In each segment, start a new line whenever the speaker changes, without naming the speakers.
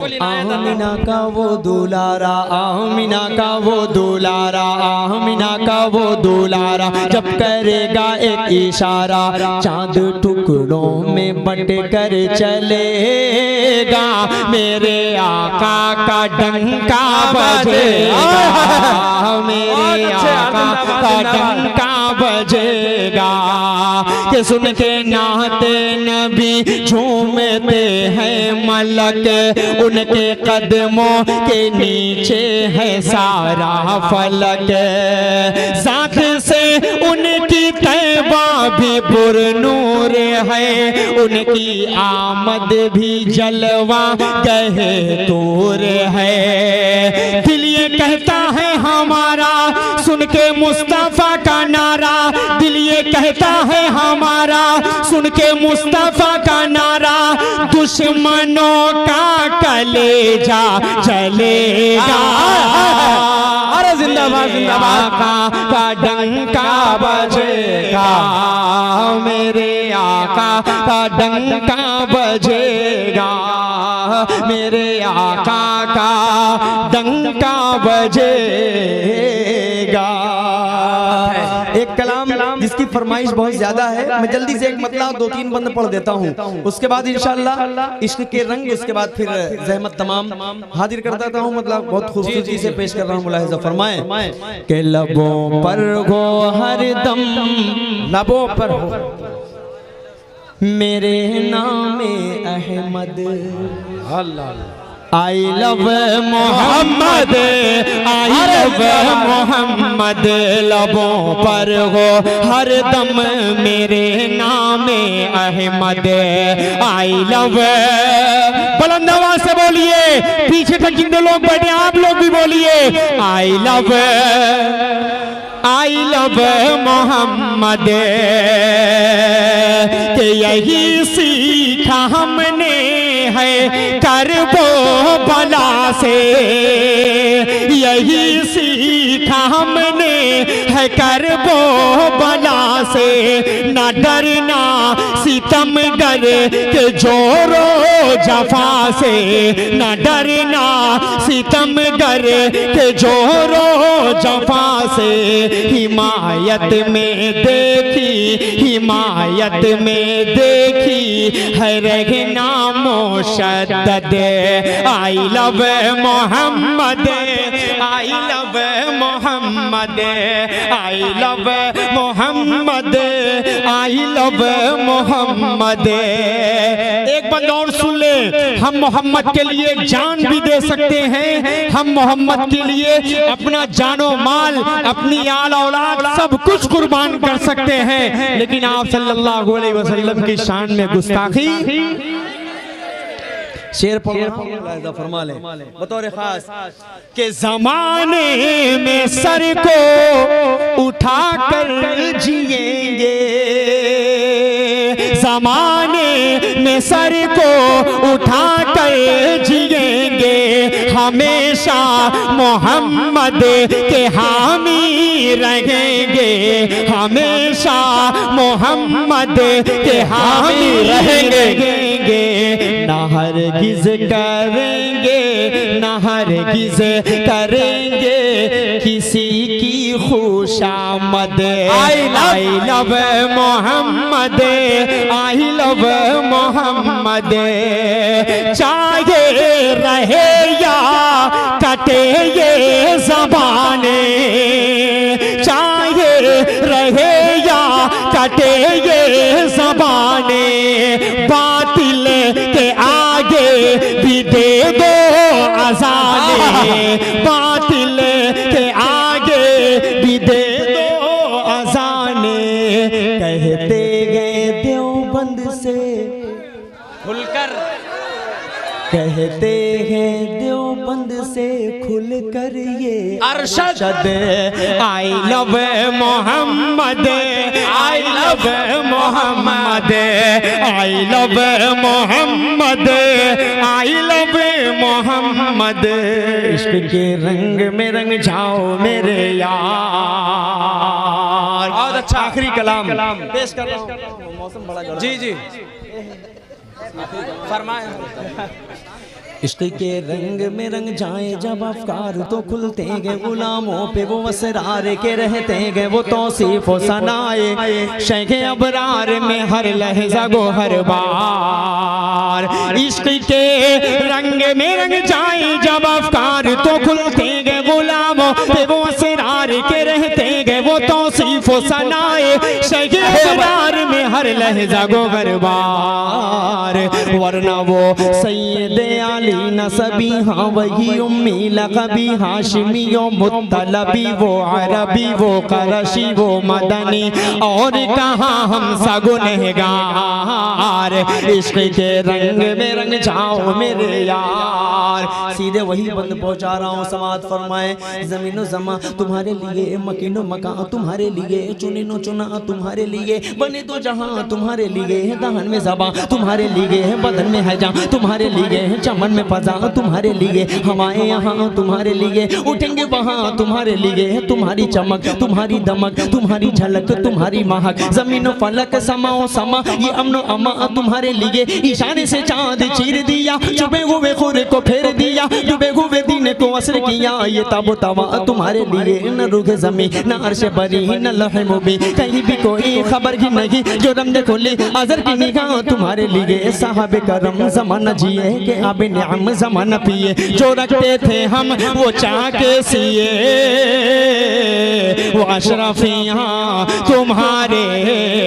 आमिना का वो दुलारा, आमिना का वो दुलारा, आमिना का वो दुलारा, जब करेगा एक इशारा चांद टुकड़ों में बट कर चलेगा, मेरे आका का डंका बजेगा, मेरे आका का डंका बजेगा, कि सुन के नाते नबी झूमते हैं मलक, उनके कदमों के नीचे है सारा फलक, साथ से उनकी तैबा भी पुरनूर है, उनकी आमद भी जलवा कहे तूर है, दिल ये कहता है हमारा सुन के मुस्तफा का नारा, दिल ये कहता है हमारा सुन के मुस्तफा का नारा, दुश्मनों का कलेजा चलेगा,
अरे जिंदाबाद जिंदाबाद
का डंका बजेगा, मेरे आका का डंका बजेगा, मेरे आका का डंका बजेगा। एक कलाम जिसकी फरमाइश बहुत ज्यादा है, मैं जल्दी से एक मतलब 2-3 बंद पढ़ देता हूँ, उसके बाद इंशाअल्लाह इश्क के रंग, उसके बाद फिर ज़हमत तमाम हाजिर कर देता हूँ, मतलब बहुत खूबसूरती से पेश कर रहा हूँ। मुलाहिज़ा फरमाएं के लबों पर हो हर दम,
लबों पर हो
मेरे नामे Ahmad,
Allah
I love Mohammad, I love Mohammad, लबों पर हो हर दम मेरे नामे अहमद, आई लव, बुलंद आवाज से बोलिए, पीछे तक जितने लोग बैठे आप लोग भी बोलिए, I love, I love Mohammad, के यही सीखा हमने है करबो बला से, यही सीखा हमने है करबो बला से, ना डरना सितमगर के जोरो जफा से, ना डरना सितमगर के जोरो जफा से, हिमायत में देखी, हिमायत में देखी है रहना मुशद्दद, I love Mohammad, I love Mohammad, I love Mohammad, I love Mohammad. एक बंदा और सुन ले, हम मोहम्मद के लिए जान भी दे सकते हैं, हम मोहम्मद के लिए अपना जानो माल, अपनी आल औलाद सब कुछ कुर्बान कर सकते हैं, लेकिन आप सल्लल्लाहु अलैहि वसल्लम की शान में गुस्ताखी, शेर फरमा ले बतौर खास के ज़माने में सर को उठा कर जिएंगे, ज़माने में सर को उठा कर जिएंगे, हमेशा मोहम्मद के हामी रहेंगे, हमेशा मोहम्मद के हामी रहेंगे, ना हरगिज़ करेंगे, ना हरगिज़ करेंगे किसी की खुशामद, I love Mohammad, I love Mohammad, चाहे रहे या कटे ये ज़बाने, चाहे रहे या कटे ये ज़बाने, बातिल के आगे भी दे दो अज़ाने, बातिल के आगे भी दे दो अज़ाने, कहते गए देवबंद से खुलकर, कहते हैं देवबंद से खुलकर ये Arshad, I love Mohammad, I love Mohammad, I love Mohammad, I love Mohammad, इश्क के रंग में रंग जाओ मेरे यार। बहुत अच्छा आखिरी कलाम पेश कर रहा हूं, मौसम बड़ा जी जी फरमाए
इश्क के रंग में रंग जाए जब अफकार तो खुलते गए, गुलामों पे वो असरार के रहते गए, वो तौसीफ व सनाए शेख अबरार में हर लहजा गो हर बार।
इश्क के रंग में रंग जाए जब अफकार तो खुलते गए, गुलामों पे वो असरार के रहते गए, वो तौसीफ व सनाए शेख अबरार में हर लहजा गो हर बार।
वरना वो सैयद आली नसबी, हाँ वही उम्मी लक़बी, हाशिमी ओ मुत्तलबी, वो अरबी वो करशी वो मदनी,
और कहाँ हम सगुनहगार।
इश्क के रंग में रंग जाओ मेरे यार। सीधे वही बंद पहुंचा रहा हूँ, समात फरमाए जमीनो जमा तुम्हारे लिए, मकीनो मका तुम्हारे लिए, चुनिनो चुना तुम्हारे लिए, बने तो जहां तुम्हारे लिए, दहन में ज़बां तुम्हारे लिए, बदन में है जहां तुम्हारे लिए, चमन में फजा तुम्हारे लिए, हमारे यहाँ तुम्हारे लिए, उठेंगे वहाँ तुम्हारे लिए, तुम्हारी चमक तुम्हारी दमक तुम्हारी झलक तुम्हारी महक, जमीन फलक समाओ समा ये अमनो अमा तुम्हारे लिए, इशारे से चांद चीर दिया, चुभे हुए खुर को फेर दिया, डूबे हुए दिन को असर किया, ये ताबो तवा तुम्हारे लिए, न रुखे जमी न अर्श बरी न लहे मुबी, कहीं भी कोई खबर ही नहीं, जो रमज़ खोली अजर की निगाह तुम्हारे लिए, साहब करम ज़माना जिए के आबे निअम ज़माना पिए, जो रखते थे हम वो चाह के सिए,
वो अशरफियाँ तुम्हारे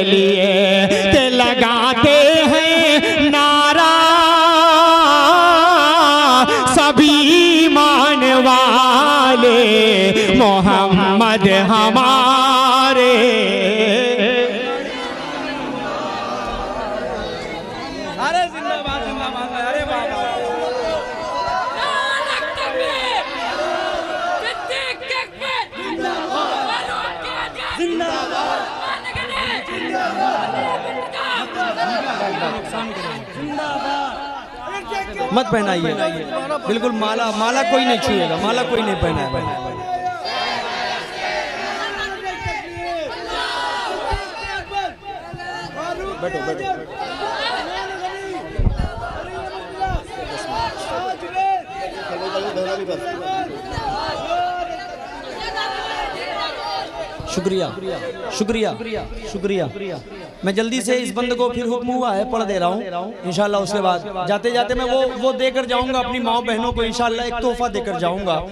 लिए, के लगाते हैं नारा सभी मान वाले, मोहम्मद हमारे।
अरे जिंदाबाद जिंदाबाद, अरे बाबा मत पहनाइए, बिल्कुल माला माला कोई नहीं छुएगा, माला कोई नहीं पहनाएगा। बैठो बैठो। शुक्रिया शुक्रिया शुक्रिया। मैं जल्दी से इस बंद को फिर हुक्म हुआ है पढ़ दे रहा हूँ इंशाल्लाह। उसके बाद जाते जाते मैं वो देकर जाऊंगा अपनी माँ बहनों को इंशाल्लाह, एक तोहफा देकर जाऊंगा।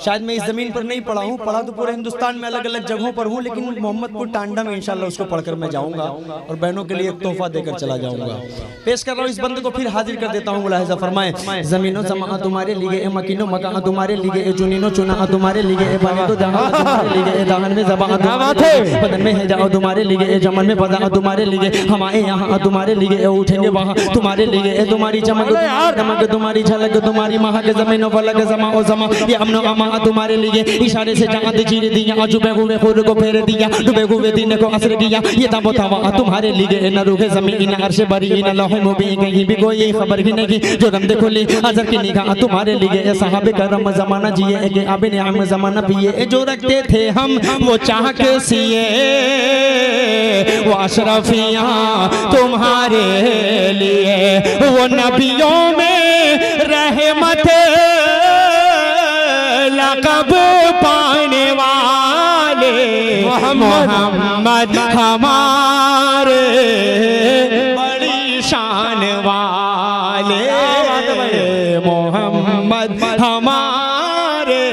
शायद मैं इस जमीन पर नहीं पढ़ा हूँ, पढ़ा तो पूरे हिंदुस्तान में अलग अलग जगहों पर हूँ, लेकिन मोहम्मदपुर टांडा में इंशाल्लाह उसको पढ़कर मैं जाऊंगा और बहनों के लिए एक तोहफा देकर चला जाऊंगा। पेश कर रहा हूँ इस बंद को, फिर हाजिर कर देता हूँ। मुलाहिजा फरमाए जमीनो जमा तुम्हारे लिए, मकीनो मका तुम्हारे लिए, चुनीनो चुना तुम्हारे लिए, बने तो जहां तुम्हारे लिए, दामन में ज़बां बदन में है जाओ तुम्हारे लिए, जमन में फजा तुम्हारे लिए, हमारे यहाँ तुम्हारे लिए, उठेंगे वहाँ तुम्हारे लिए, तुम्हारी चमक दमक तुम्हारी झलक तुम्हारी महक, ज़मीनो फलक ज़मा ओ ज़मा ये अमनो अमा तुम्हारे लिए, इशारे से चांद चीर दिया, चुभे हुए खुद को फेर दिया, डूबे हुए दिन को असर किया, ये तब तवा तुम्हारे लिए, न रुके ज़मीन न अर्श बरी न लौह मुबीन, कहीं भी कोई खबर ही नहीं, जो रमज़ खुली अज़र की निगाह तुम्हारे लिए, साहब करम ज़माना जिए के आबे निअम ज़माना पिए, जो रखते थे हम वो चाह के सिए, वो अशरफियाँ तुम्हारे लिए, वो नबियों में रहमत लक़ब पाने वाले, मोहम्मद हमारे बड़ी शान वाले, मोहम्मद हमारे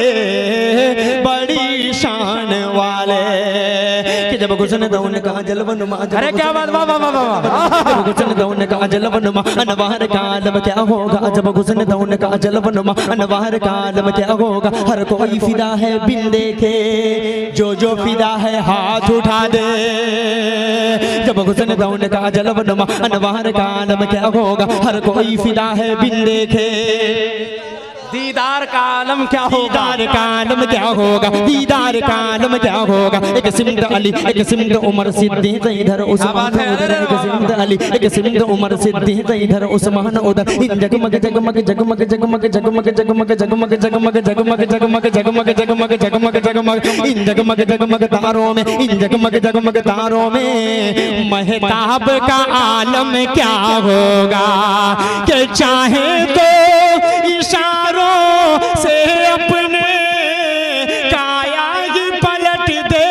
बड़ी शान वाले। जब गुसन दौन का जलवनुमा, अरे क्या बात, वाह वाह वाह वाह। जब गुसन दौन का जलवनुमा, अनवार का आलम क्या होगा, जब गुसन दौन का जलवनुमा, अनवार का आलम क्या होगा, हर कोई फिदा है बिन देखे, जो फिदा है हाथ उठा दे, जब गुसन दौन का जलवनुमा, अनवार का आलम क्या होगा, हर कोई फिदा है बिन देखे, दीदार का आलम क्या होगा,
दीदार का आलम क्या होगा, दीदार का आलम क्या होगा। एक सिमत अली एक सिमत उमर सिद्दीक इधर उस्मान उधर, एक सिमत अली एक सिमत उमर सिद्दीक इधर उस्मान उधर। इन जगमग जगमग जगमग जगमग जगमग जगमग जगमग जगमग जगमग जगमग जगमग जगमग जगमग जगमग इन जगमग जगमग तारों में, इन जगमग जगमग तारों में महताब का आलम क्या होगा कि चाहे तो इशारों से अपने काया ही पलट दे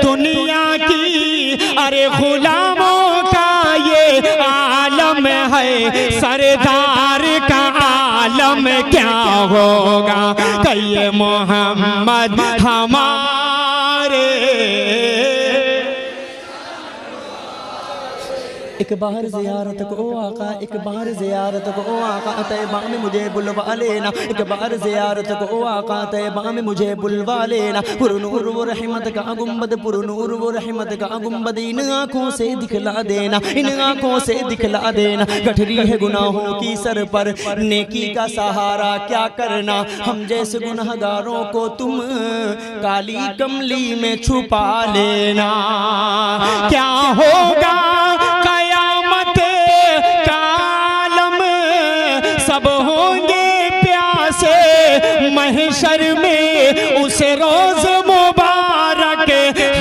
दुनिया की। अरे गुलामों का ये आलम है, सरदार का आलम क्या होगा। कहिए मोहम्मद हमारे। एक बार ज़ियारत को आका, एक बार ज़ियारत को आका तैबा में मुझे बुलवा लेना, एक बार ज़ियारत को आका तैबा में मुझे बुलवा लेना। पुरनूर वो रहमत का गुंबद, पुरनूर वो रहमत का गुंबद इन आँखों से दिखला देना, इन आँखों से दिखला देना। गठरी है गुनाहों की सर पर, नेकी का सहारा क्या करना। हम जैसे गुनहगारों को तुम काली कमली में छुपा लेना। क्या होगा कयामत का आलम, सब होंगे प्यासे महशर में। उस रोज मुबारक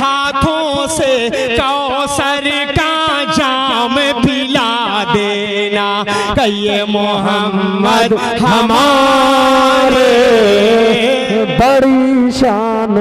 हाथों से कौसर का जाम पिला देना। कहिए मोहम्मद हमारे।
बड़ी शान